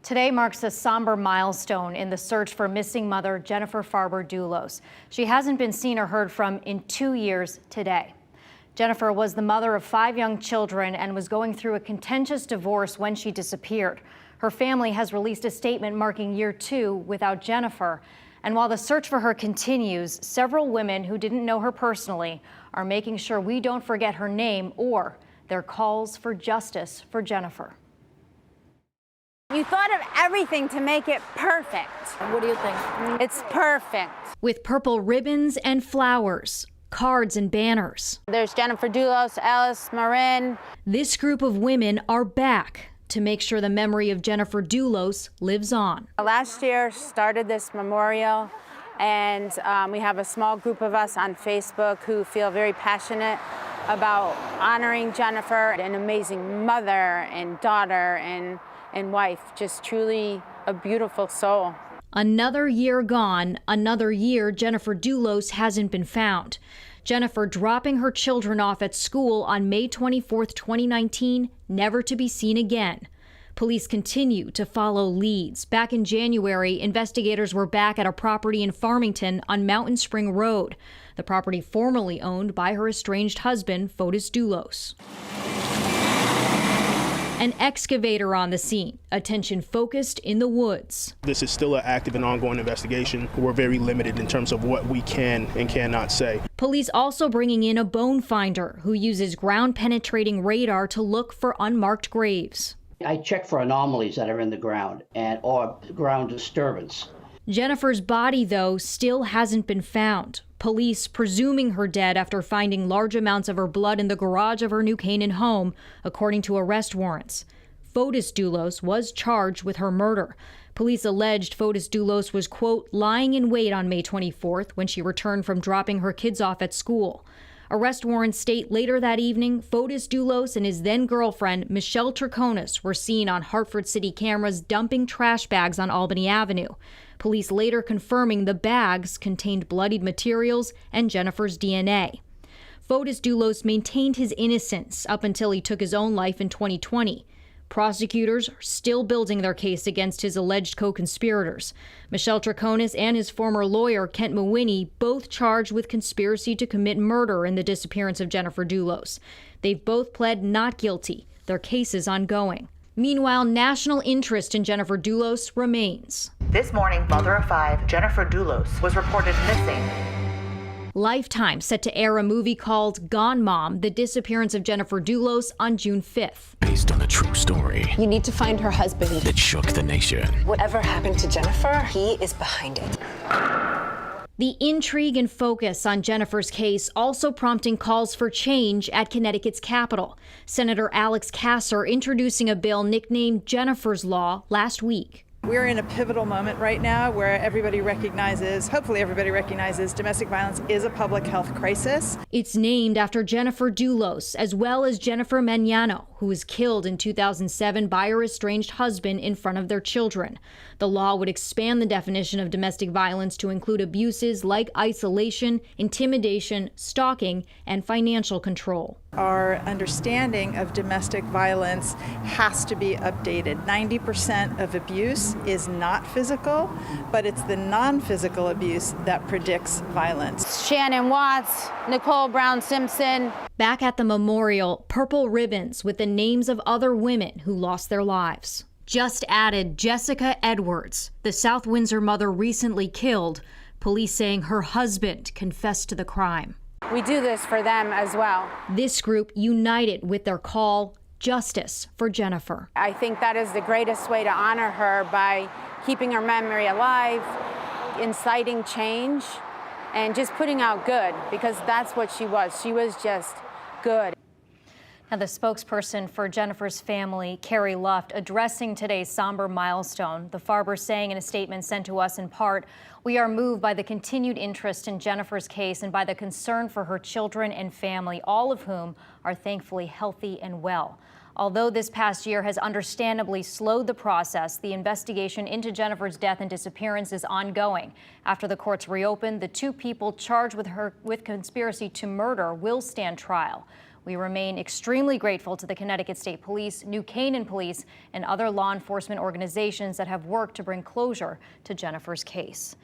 Today marks a somber milestone in the search for missing mother Jennifer Dulos. She hasn't been seen or heard from in 2 years today. Jennifer was the mother of 5 young children and was going through a contentious divorce when she disappeared. Her family has released a statement marking year 2 without Jennifer. And while the search for her continues, several women who didn't know her personally are making sure we don't forget her name or their calls for justice for Jennifer. You thought of everything to make it perfect. What do you think? It's perfect. With purple ribbons and flowers, cards and banners. There's Jennifer Dulos, Alice, Marin. This group of women are back to make sure the memory of Jennifer Dulos lives on. Last year started this memorial, and we have a small group of us on Facebook who feel very passionate about honoring Jennifer, an amazing mother and daughter and wife, just truly a beautiful soul. Another year gone, another year Jennifer Dulos hasn't been found. Jennifer dropping her children off at school on May 24, 2019, never to be seen again. Police continue to follow leads. Back in January, investigators were back at a property in Farmington on Mountain Spring Road, the property formerly owned by her estranged husband, Fotis Dulos. An excavator on the scene, attention focused in the woods. This is still an active and ongoing investigation. We're very limited in terms of what we can and cannot say. Police also bringing in a bone finder who uses ground-penetrating radar to look for unmarked graves. I check for anomalies that are in the ground or ground disturbance. Jennifer's body, though, still hasn't been found. Police presuming her dead after finding large amounts of her blood in the garage of her New Canaan home, according to arrest warrants. Fotis Dulos was charged with her murder. Police alleged Fotis Dulos was, quote, lying in wait on May 24th when she returned from dropping her kids off at school. Arrest warrants state later that evening, Fotis Dulos and his then-girlfriend, Michelle Turconis, were seen on Hartford City cameras dumping trash bags on Albany Avenue. Police later confirming the bags contained bloodied materials and Jennifer's DNA. Fotis Dulos maintained his innocence up until he took his own life in 2020. Prosecutors are still building their case against his alleged co-conspirators. Michelle Turconis and his former lawyer, Kent Mawhinney, both charged with conspiracy to commit murder in the disappearance of Jennifer Dulos. They've both pled not guilty. Their case is ongoing. Meanwhile, national interest in Jennifer Dulos remains. This morning, mother of 5, Jennifer Dulos, was reported missing. Lifetime set to air a movie called Gone Mom, the disappearance of Jennifer Dulos on June 5th. Based on a true story. You need to find her husband. That shook the nation. Whatever happened to Jennifer, he is behind it. The intrigue and focus on Jennifer's case also prompting calls for change at Connecticut's Capitol. Senator Alex Kasser introducing a bill nicknamed Jennifer's Law last week. We're in a pivotal moment right now where everybody recognizes, hopefully everybody recognizes, domestic violence is a public health crisis. It's named after Jennifer Dulos, as well as Jennifer Magnano, who was killed in 2007 by her estranged husband in front of their children. The law would expand the definition of domestic violence to include abuses like isolation, intimidation, stalking, and financial control. Our understanding of domestic violence has to be updated. 90% of abuse is not physical, but it's the non-physical abuse that predicts violence. Shannon Watts, Nicole Brown Simpson. Back at the memorial, purple ribbons with the names of other women who lost their lives. Just added Jessica Edwards, the South Windsor mother recently killed, police saying her husband confessed to the crime. We do this for them as well. This group united with their call, Justice for Jennifer. I think that is the greatest way to honor her, by keeping her memory alive, inciting change, and just putting out good, because that's what she was. She was just good. Now, the spokesperson for Jennifer's family, Carrie Luft, addressing today's somber milestone. The Farber saying in a statement sent to us in part, "We are moved by the continued interest in Jennifer's case and by the concern for her children and family, all of whom are thankfully healthy and well. Although this past year has understandably slowed the process, the investigation into Jennifer's death and disappearance is ongoing. After the courts reopen, the 2 people charged with conspiracy to murder will stand trial. We remain extremely grateful to the Connecticut State Police, New Canaan Police, and other law enforcement organizations that have worked to bring closure to Jennifer's case.